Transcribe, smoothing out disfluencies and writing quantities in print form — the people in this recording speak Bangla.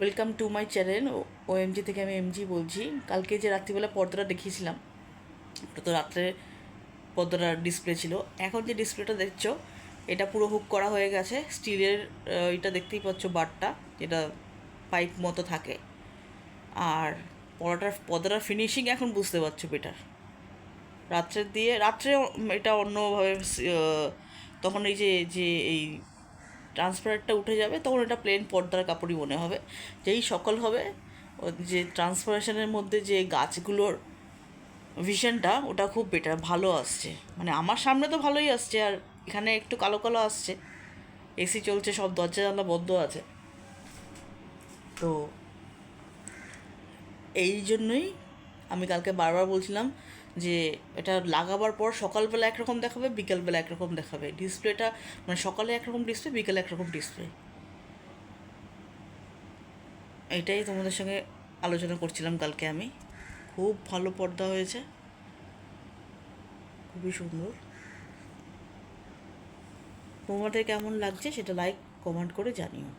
Welcome to my channel. OMG থেকে আমি এমজি বলছি। কালকে যে রাত্রিবেলা পর্দাটা দেখিয়েছিলাম, ওটা তো রাত্রে পর্দাটার ডিসপ্লে ছিল। এখন যে ডিসপ্লেটা দেখছো, এটা পুরো হুক করা হয়ে গেছে স্টিলের। এটা দেখতেই পাচ্ছ বারটা, যেটা পাইপ মতো থাকে। আর পর্দাটার ফিনিশিং এখন বুঝতে পারছো বেটার। রাত্রে এটা অন্যভাবে তখন এই যে যে এই ট্রান্সপারেন্টটা উঠে যাবে, তখন এটা প্লেন পর্দার কাপড়ই মনে হবে। যেই সকাল হবে, যে ট্রান্সপারেশনের মধ্যে যে গাছগুলোর ভিশনটা, ওটা খুব বেটার, ভালো আসছে। মানে আমার সামনে তো ভালোই আসছে, আর এখানে একটু কালো কালো আসছে। এসি চলছে, সব দরজা জানলা বন্ধ আছে। তো এই জন্যই আমি কালকে বারবার বলছিলাম যে এটা লাগাবার পর সকালবেলা একরকম দেখাবে, বিকালবেলা একরকম দেখাবে ডিসপ্লেটা। মানে সকালে একরকম ডিসপ্লে, বিকালে একরকম ডিসপ্লে। এটাই তোমাদের সঙ্গে আলোচনা করছিলাম কালকে আমি। খুব ভালো পর্দা হয়েছে, খুবই সুন্দর। তোমাদের কেমন লাগছে সেটা লাইক কমেন্ট করে জানিও।